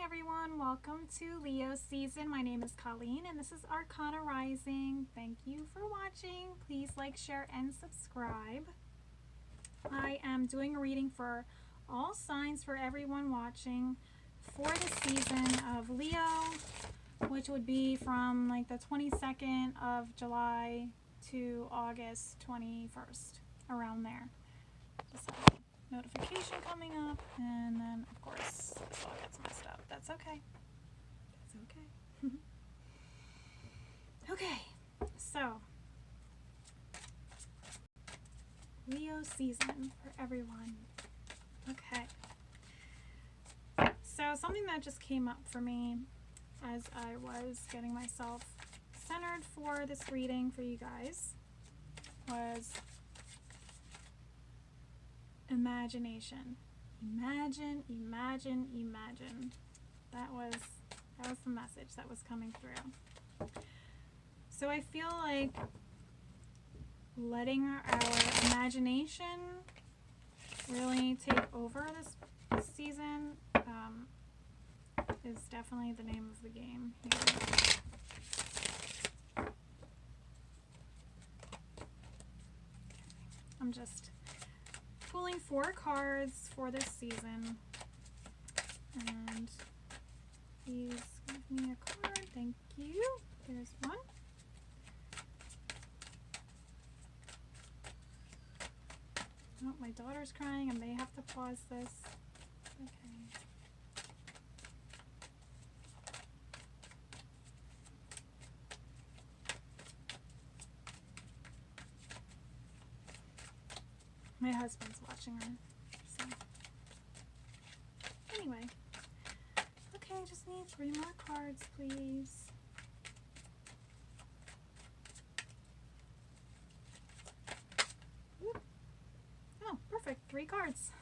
everyone, welcome to Leo season. My name is Colleen and this is Arcana Rising. Thank you for watching. Please like, share, and subscribe. I am doing a reading for all signs for everyone watching for the season of Leo, which would be from like the 22nd of July to August 21st, around there. Just have a notification coming up, and then of course this all gets messed up. That's okay. That's okay. Okay, so Leo season for everyone. Okay. So something that just came up for me as I was getting myself centered for this reading for you guys was imagination. Imagine, imagine, imagine. That was the message that was coming through. So I feel like letting our imagination really take over this season is definitely the name of the game here. I'm just pulling 4 cards for this season, and please give me a card. Thank you. There's one. Oh, my daughter's crying. I may have to pause this. Okay. My husband's watching her, so anyway. Okay, I just need 3 more cards, please. Ooh. Oh, perfect, 3 cards.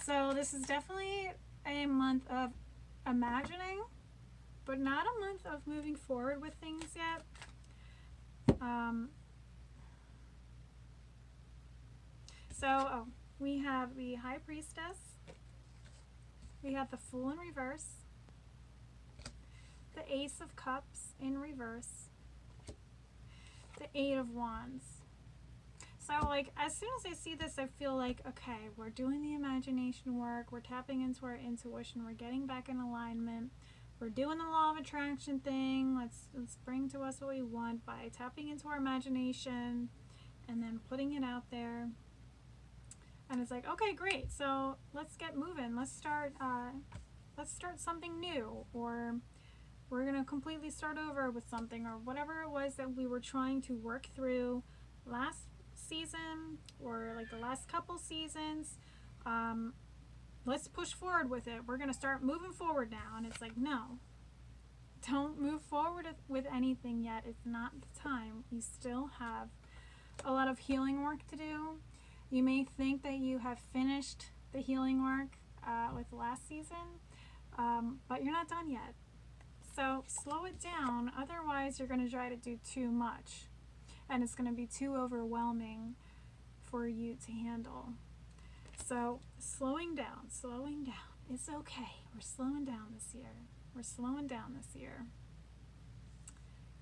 So this is definitely a month of imagining, but not a month of moving forward with things yet. We have the High Priestess, we have the Fool in reverse, the Ace of Cups in reverse, the 8 of Wands. So like as soon as I see this, I feel like, okay, we're doing the imagination work, we're tapping into our intuition, we're getting back in alignment, we're doing the law of attraction thing. Let's bring to us what we want by tapping into our imagination and then putting it out there. And it's like, okay, great, so let's get moving. Let's start something new, or we're gonna completely start over with something, or whatever it was that we were trying to work through last season, or like the last couple seasons. Let's push forward with it. We're gonna start moving forward now. And it's like, no, don't move forward with anything yet. It's not the time. You still have a lot of healing work to do. You may think that you have finished the healing work with last season, but you're not done yet. So slow it down, otherwise you're going to try to do too much, and it's going to be too overwhelming for you to handle. So slowing down, it's okay. We're slowing down this year. We're slowing down this year.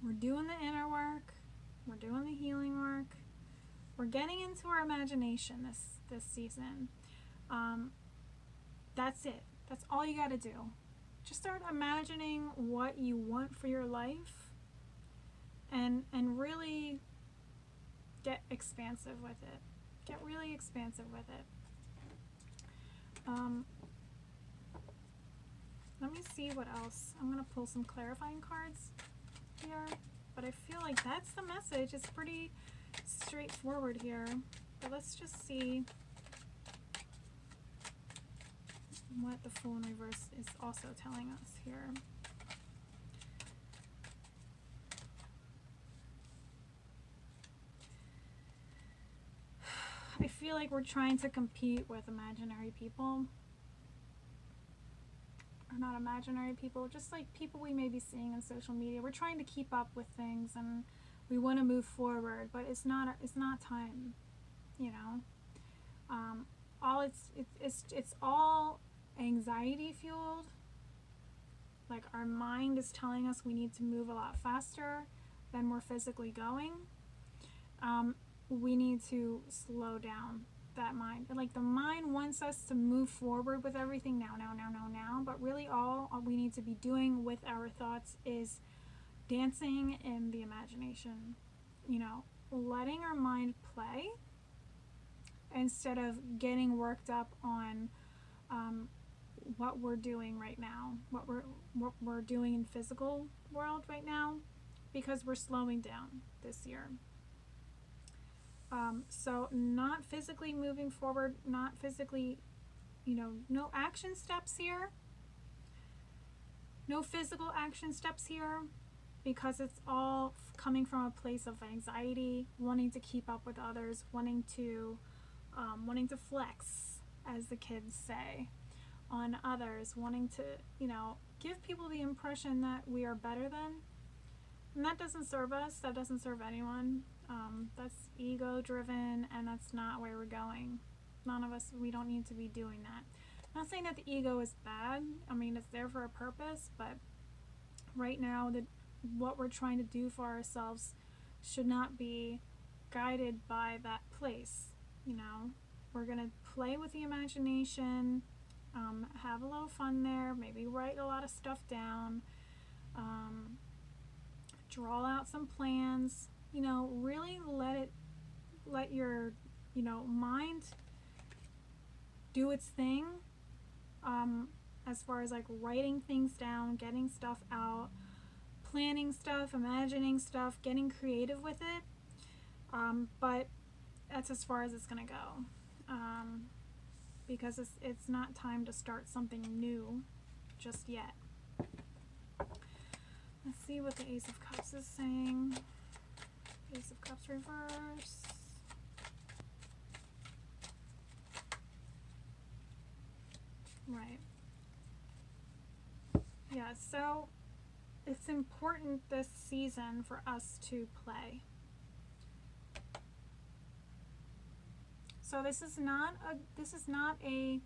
We're doing the inner work. We're doing the healing work. We're getting into our imagination this season. That's it. That's all you got to do. Just start imagining what you want for your life, and really get expansive with it. Get really expansive with it. Let me see what else. I'm going to pull some clarifying cards here, but I feel like that's the message. It's pretty straightforward here, but let's just see what the Fool in reverse is also telling us here. I feel like we're trying to compete with imaginary people. or not imaginary people, just like people we may be seeing on social media. We're trying to keep up with things and we want to move forward, but it's not time, you know. All it's all anxiety fueled. Like our mind is telling us we need to move a lot faster than we're physically going. We need to slow down that mind. Like the mind wants us to move forward with everything now, but really all we need to be doing with our thoughts is dancing in the imagination, you know, letting our mind play instead of getting worked up on what we're doing right now, what we're doing in physical world right now, because we're slowing down this year. So not physically moving forward, not physically, you know, no action steps here, no physical action steps here, because it's all coming from a place of anxiety, wanting to keep up with others, wanting to flex, as the kids say, on others, wanting to, you know, give people the impression that we are better than. And that doesn't serve us, that doesn't serve anyone. That's ego driven, and that's not where we're going. None of us, we don't need to be doing that. I'm not saying that the ego is bad. I mean, it's there for a purpose, but right now, what we're trying to do for ourselves should not be guided by that place, you know. We're going to play with the imagination, have a little fun there, maybe write a lot of stuff down, draw out some plans, you know, really let your, you know, mind do its thing, as far as like writing things down, getting stuff out, planning stuff, imagining stuff, getting creative with it, but that's as far as it's gonna go, because it's not time to start something new just yet. Let's see what the Ace of Cups is saying. Ace of Cups reverse. Right. Yeah, so it's important this season for us to play. So this is not a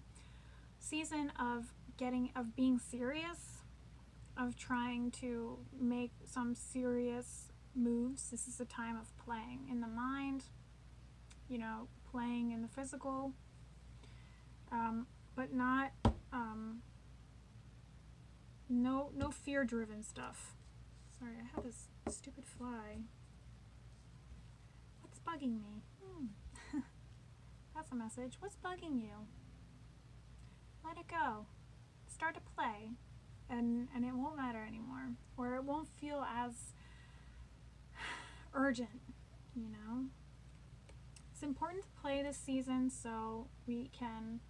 season of being serious, of trying to make some serious moves. This is a time of playing in the mind, you know, playing in the physical, but not no fear-driven stuff. Sorry, I have this stupid fly. What's bugging me? That's a message. What's bugging you? Let it go. Start to play, and it won't matter anymore, or it won't feel as urgent, you know? It's important to play this season so we can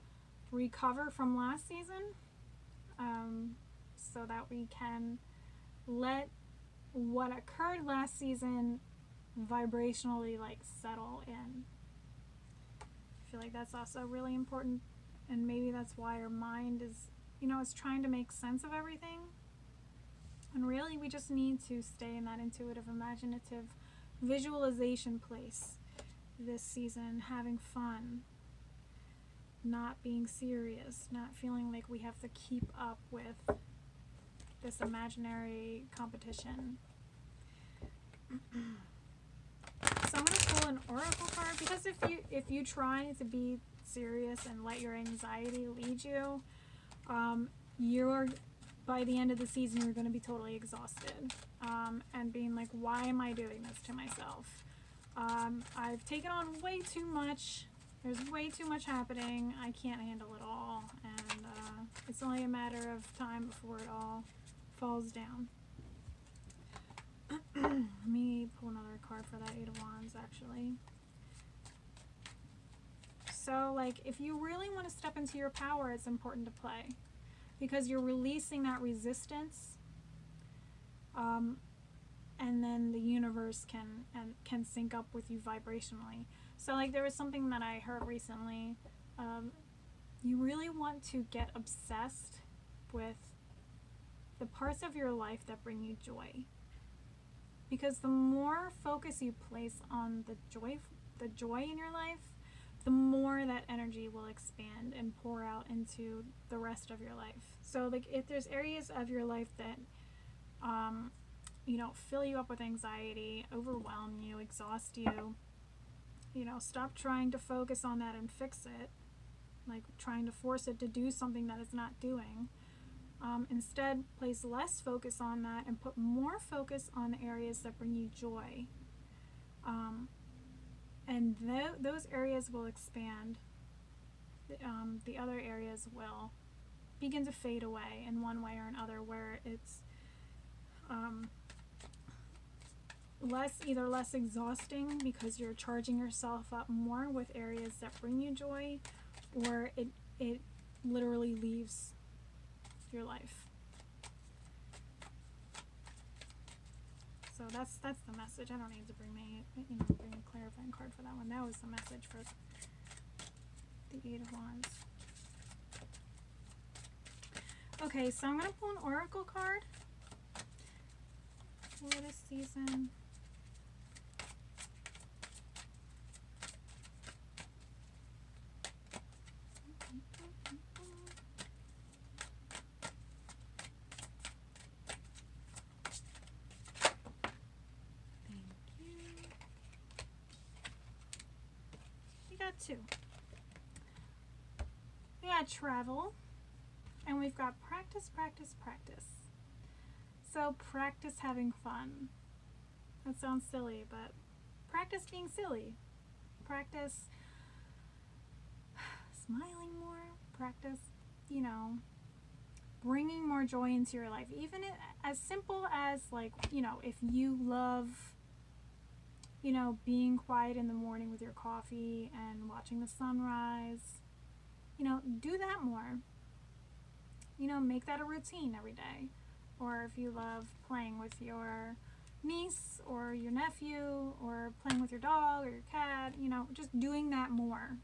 recover from last season, so that we can let what occurred last season vibrationally like settle in. I feel like that's also really important, and maybe that's why our mind is, you know, is trying to make sense of everything. And really we just need to stay in that intuitive, imaginative visualization place this season, having fun, not being serious, not feeling like we have to keep up with this imaginary competition. So I'm going to pull an oracle card, because if you try to be serious and let your anxiety lead you, you're, by the end of the season, you're going to be totally exhausted, and being like, why am I doing this to myself? I've taken on way too much. There's way too much happening. I can't handle it all, and it's only a matter of time before it all falls down. Let me pull another card for that Eight of Wands, actually. So, like, if you really want to step into your power, it's important to play, because you're releasing that resistance, and then the universe can sync up with you vibrationally. So, like, there was something that I heard recently. You really want to get obsessed with the parts of your life that bring you joy. Because the more focus you place on the joy in your life, the more that energy will expand and pour out into the rest of your life. So like if there's areas of your life that fill you up with anxiety, overwhelm you, exhaust you, stop trying to focus on that and fix it, like trying to force it to do something that it's not doing. Instead, place less focus on that and put more focus on the areas that bring you joy. And those areas will expand. The other areas will begin to fade away in one way or another, where it's either less exhausting because you're charging yourself up more with areas that bring you joy, or it literally leaves your life. So that's the message. I don't need to bring a clarifying card for that one. That was the message for the Eight of Wands. Okay, so I'm going to pull an oracle card for this season. Two. We got travel, and we've got practice, practice, practice. So practice having fun. That sounds silly, but practice being silly. Practice smiling more. Practice, bringing more joy into your life. Even as simple as, like, if you love being quiet in the morning with your coffee and watching the sunrise, do that more. Make that a routine every day. Or if you love playing with your niece or your nephew, or playing with your dog or your cat, just doing that more.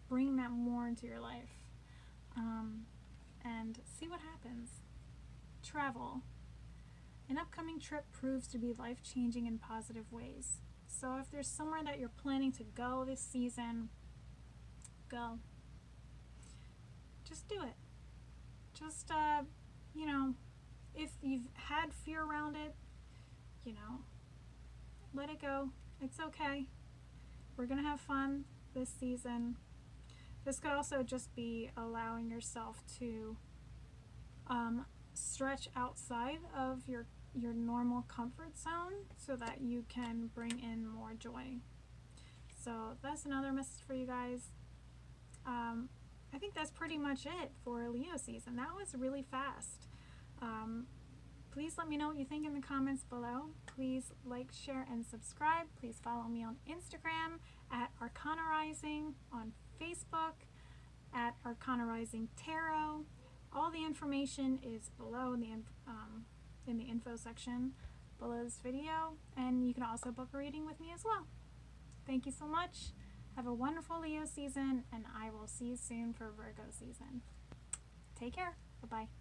Bring that more into your life. And see what happens. Travel. An upcoming trip proves to be life-changing in positive ways. So if there's somewhere that you're planning to go this season, go. Just do it. Just, if you've had fear around it, let it go. It's okay. We're going to have fun this season. This could also just be allowing yourself to stretch outside of your normal comfort zone so that you can bring in more joy. So that's another message for you guys. I think that's pretty much it for Leo season. That was really fast. Please let me know what you think in the comments below. Please like, share, and subscribe. Please follow me on Instagram at Arcana Rising, on Facebook at Arcana Rising Tarot. All the information is below in the info section below this video, and you can also book a reading with me as well. Thank you so much. Have a wonderful Leo season, and I will see you soon for Virgo season. Take care. Bye-bye.